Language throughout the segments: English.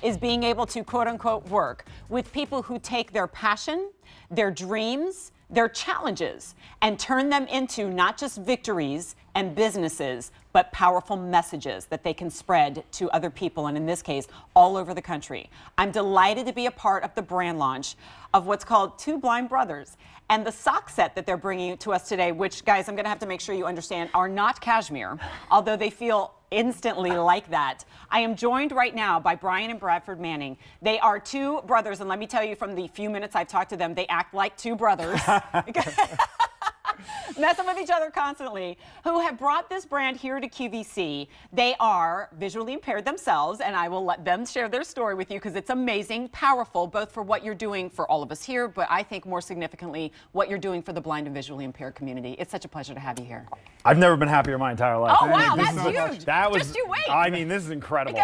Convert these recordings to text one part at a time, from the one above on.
is being able to quote unquote work with people who take their passion, their dreams, their challenges, and turn them into not just victories and businesses, but powerful messages that they can spread to other people, and in this case, all over the country. I'm delighted to be a part of the brand launch of what's called Two Blind Brothers. And the sock set that they're bringing to us today, which, guys, I'm going to have to make sure you understand, are not cashmere, although they feel instantly like that. I am joined right now by Brian and Bradford Manning. They are two brothers, and let me tell you, from the few minutes I've talked to them, they act like two brothers. Messing with each other constantly, who have brought this brand here to QVC. They are visually impaired themselves, and I will let them share their story with you because it's amazing, powerful, both for what you're doing for all of us here, but I think more significantly, what you're doing for the blind and visually impaired community. It's such a pleasure to have you here. I've never been happier in my entire life. Oh, wow, that's huge. That was, just you wait. I mean, this is incredible.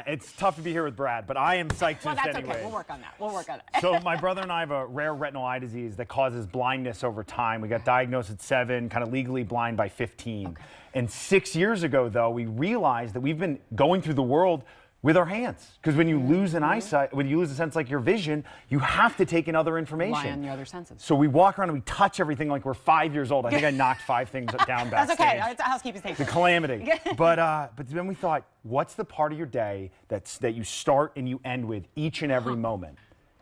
It's tough to be here with Brad, but I am psyched well, that's anyway. Okay. We'll work on that. We'll work on it. So my brother and I have a rare retinal eye disease that causes blindness over time. We got diagnosed at 7, kind of legally blind by 15. Okay. And 6 years ago, though, we realized that we've been going through the world with our hands. Because when you lose an eyesight, when you lose a sense like your vision, you have to take in other information. Rely on your other senses. So we walk around and we touch everything like we're 5 years old. I think I knocked 5 things down backstage. That's okay. It's a housekeeping thing. The calamity. But then we thought, what's the part of your day that you start and you end with each and every moment?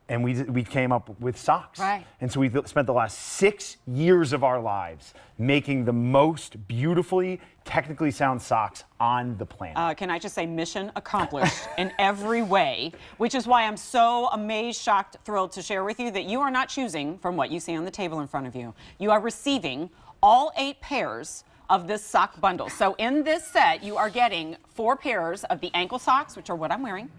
And we came up with socks. Right. And so we spent the last 6 years of our lives making the most beautifully, technically sound socks on the planet. Can I just say mission accomplished in every way, which is why I'm so amazed, shocked, thrilled to share with you that you are not choosing from what you see on the table in front of you. You are receiving all 8 pairs of this sock bundle. So in this set, you are getting 4 pairs of the ankle socks, which are what I'm wearing,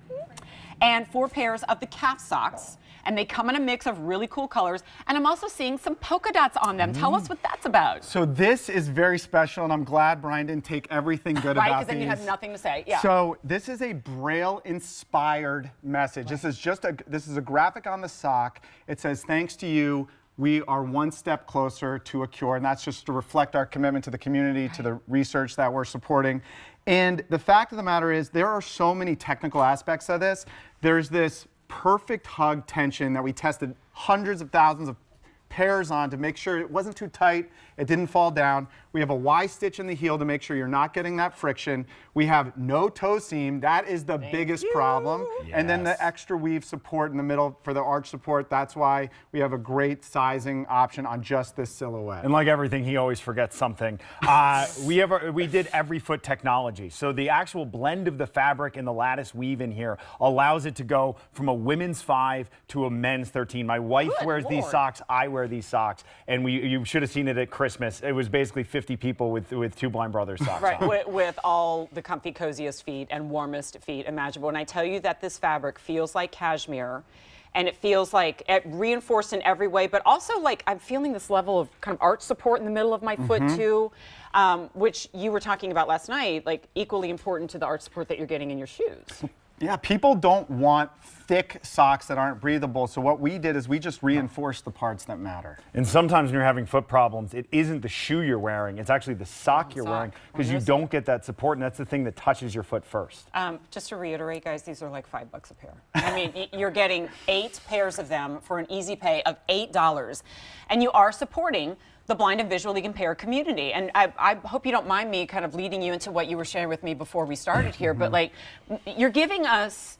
and 4 pairs of the calf socks, and they come in a mix of really cool colors, and I'm also seeing some polka dots on them. Tell us what that's about. So this is very special, and I'm glad Brian didn't take everything good about these. Right, because then you have nothing to say. Yeah. So this is a Braille-inspired message. Right. This is a graphic on the sock. It says, "Thanks to you, we are one step closer to a cure," and that's just to reflect our commitment to the community, to the research that we're supporting. And the fact of the matter is, there are so many technical aspects of this. There's this perfect hug tension that we tested hundreds of thousands of pairs on to make sure it wasn't too tight, it didn't fall down. We have a Y stitch in the heel to make sure you're not getting that friction. We have no toe seam. That is the biggest problem. Yes. And then the extra weave support in the middle for the arch support. That's why we have a great sizing option on just this silhouette. And like everything, he always forgets something. We did every foot technology. So the actual blend of the fabric and the lattice weave in here allows it to go from a women's 5 to a men's 13. My wife wears these socks. I wear these socks. And you should have seen it at Christmas. It was basically 50 people with Two Blind Brothers socks right, on. with all the comfy, coziest feet and warmest feet imaginable. And I tell you that this fabric feels like cashmere, and it feels like it reinforced in every way, but also like I'm feeling this level of kind of arch support in the middle of my foot too, which you were talking about last night, like equally important to the arch support that you're getting in your shoes. Yeah, people don't want thick socks that aren't breathable, so what we did is we just reinforced the parts that matter. And sometimes when you're having foot problems, it isn't the shoe you're wearing, it's actually the sock you're wearing, because you don't get that support, and that's the thing that touches your foot first. Just to reiterate, guys, these are like $5 a pair. I mean, you're getting 8 pairs of them for an easy pay of $8, and you are supporting the blind and visually impaired community. And I hope you don't mind me kind of leading you into what you were sharing with me before we started here, but like, you're giving us,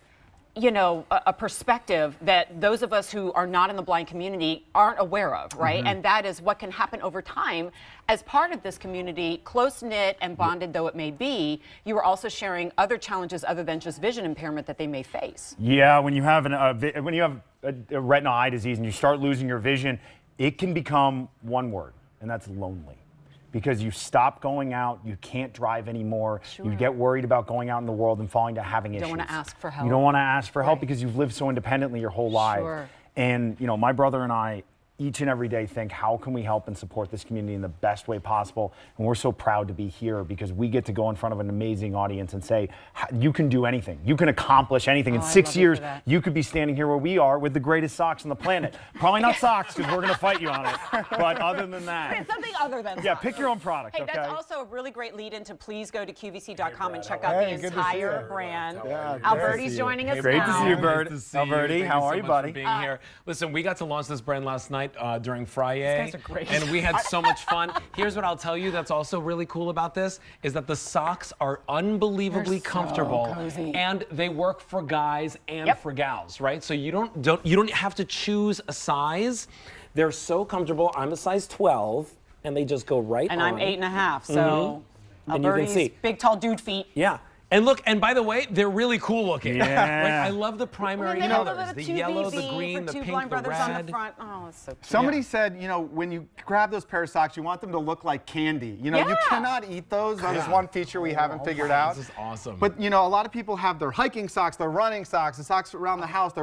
you know, a perspective that those of us who are not in the blind community aren't aware of, right? And that is what can happen over time as part of this community, close-knit and bonded though it may be. You are also sharing other challenges other than just vision impairment that they may face. Yeah, when you have a retinal eye disease and you start losing your vision, it can become one word, and that's lonely. Because you stop going out, you can't drive anymore, you get worried about going out in the world and falling to having issues. You don't want to ask for help. You don't want to ask for help because you've lived so independently your whole life. Sure. And you know, my brother and I each and every day think, how can we help and support this community in the best way possible? And we're so proud to be here because we get to go in front of an amazing audience and say, you can do anything. You can accomplish anything. In 6 years, you could be standing here where we are with the greatest socks on the planet. Probably not socks, because we're going to fight you on it. But other than that. It's something other than Yeah, socks. pick your own product, Hey, okay? that's also a really great lead into please go to QVC.com and check out the good to see entire you. brand. Yeah, Alberti's joining us Great to now. see you, Bert. Nice to see you. Alberti, Thank how you are so you, much buddy? for being here. Listen, we got to launch this brand last night during Friday. These guys are great. And we had so much fun. Here's what I'll tell you that's also really cool about this is that the socks are unbelievably They're so comfortable cozy. and they work for guys and Yep. for gals, right? So you don't have to choose a size. They're so comfortable. I'm a size 12 and they just go right And on. I'm 8.5, so And you can Alberti's see. big, tall dude feet. Yeah. And look, and by the way, they're really cool looking. Yeah. Like, I love the primary They have colors. The yellow, the green, the two pink, blind the brothers on the red. front. Oh, it's so cute. Somebody said, when you grab those pair of socks, you want them to look like candy. You Yeah. cannot eat those. That is one feature we haven't figured out. This is awesome. But a lot of people have their hiking socks, their running socks, the socks around the house.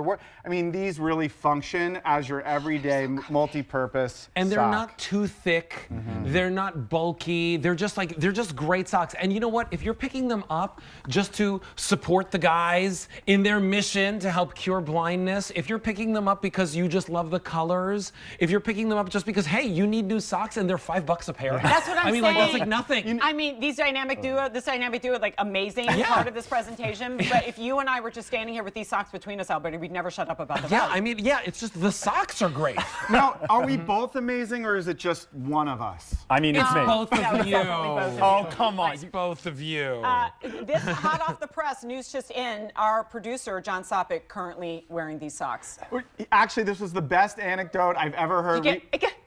These really function as your everyday multi-purpose And they're sock. not too thick. They're not bulky. They're just great socks. And you know what? If you're picking them up just to support the guys in their mission to help cure blindness, if you're picking them up because you just love the colors, if you're picking them up just because, hey, you need new socks and they're $5 a pair. That's what I'm I mean, saying. like, that's like nothing. I mean, this dynamic duo, like amazing Yeah. part of this presentation. But if you and I were just standing here with these socks between us, Alberti, we'd never shut up about the Yeah, value. I mean, yeah, it's just the socks are great. Now, are we both amazing, or is it just one of us? I mean, it's It's me. both No, of it's you. definitely both of Oh, come on. It's both of you. This hot off the press news just in, our producer, John Sopik, currently wearing these socks. Actually, this was the best anecdote I've ever heard.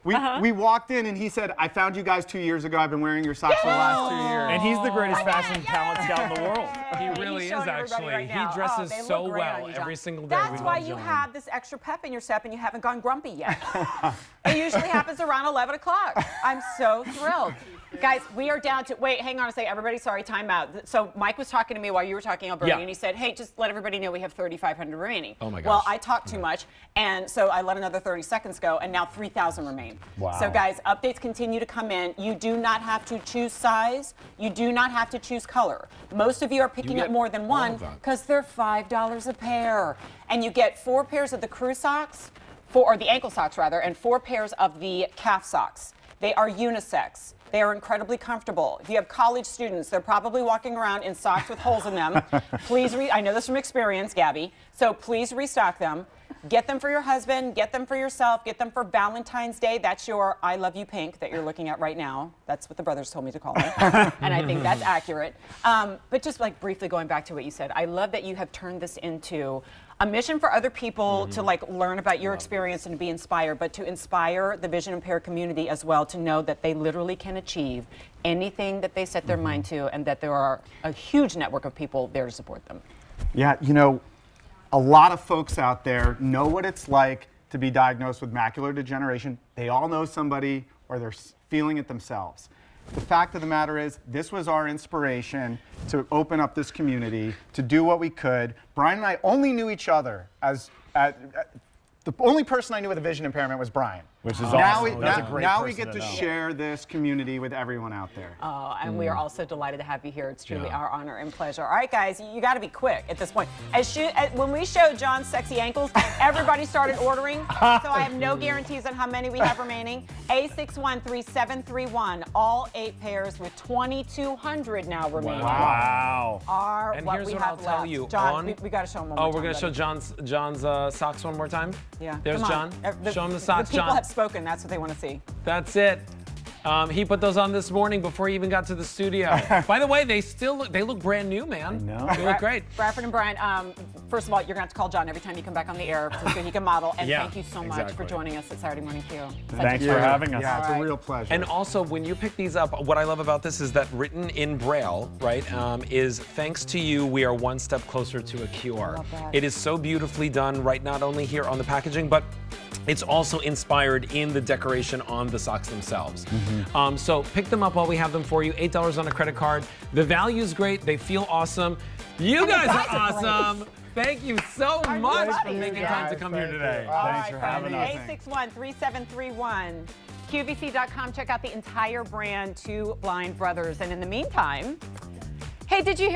We walked in and he said, I found you guys 2 years ago. I've been wearing your socks for the last 2 years. And he's the greatest fashion talent scout in the world. He He's really is showing everybody actually. right now. He dresses they look so great on well you, John. every single day. That's We why love you John. have this extra pep in your step and you haven't gone grumpy yet. It usually happens around 11 o'clock. I'm so thrilled. Guys, we are down to, wait, hang on a second. Everybody, sorry, time out. So Mike was talking to me while you were talking, Alberti, Yeah. and he said, hey, just let everybody know we have 3,500 remaining. Oh my Well, gosh. I talked too much, and so I let another 30 seconds go, and now 3,000 remain. Wow. So guys, updates continue to come in. You do not have to choose size. You do not have to choose color. Most of you are picking get up more than all one of that. because they're $5 a pair. And you get 4 pairs of the crew socks, or the ankle socks rather, and 4 pairs of the calf socks. They are unisex. They are incredibly comfortable. If you have college students, they're probably walking around in socks with holes in them. Please, I know this from experience, Gabby, so please restock them. Get them for your husband, get them for yourself, get them for Valentine's Day. That's your I Love You Pink that you're looking at right now. That's what the brothers told me to call it. And I think that's accurate. But just like briefly going back to what you said, I love that you have turned this into a mission for other people to like learn about your experience and to be inspired, but to inspire the vision impaired community as well to know that they literally can achieve anything that they set their mind to and that there are a huge network of people there to support them. Yeah, a lot of folks out there know what it's like to be diagnosed with macular degeneration. They all know somebody or they're feeling it themselves. The fact of the matter is, this was our inspiration to open up this community, to do what we could. Brian and I only knew each other the only person I knew with a vision impairment was Brian. Which is Now awesome. we, That's a now, great now we person get to to know. share this community with everyone out there. And we are also delighted to have you here. It's truly Yeah. our honor and pleasure. All right, guys, you got to be quick at this point. When we showed John's sexy ankles, everybody started ordering. So I have no guarantees on how many we have remaining. A613731, all 8 pairs with 2,200 now remaining. Wow. Are And what here's we what have I'll tell left. you, John, we got to show them one more Oh, time, we're going to show buddy. John's socks one more time? Yeah. There's Come John. on. Show him the socks, The people John. have spoken. That's what they want to see. That's it. He put those on this morning before he even got to the studio. By the way, they look brand new, man. know. They look great. Bradford and Brian, first of all, you're going to have to call John every time you come back on the air so he can model. And Yeah, thank you so much for exactly. joining us at Saturday Morning Q. Thanks for having us. Yeah, it's All a right. real pleasure. And also, when you pick these up, what I love about this is that written in Braille, right, is thanks to you, we are one step closer to a cure. Love that. It is so beautifully done, right, not only here on the packaging, but it's also inspired in the decoration on the socks themselves. So pick them up while we have them for you. $8 on a credit card. The value is great. They feel awesome. You And the guys are size are great. awesome. Thank you so much for buddies. making time to come here Thank you. today. Thanks for having us. 861-3731. QVC.com. Check out the entire brand, Two Blind Brothers. And in the meantime, hey, did you hear?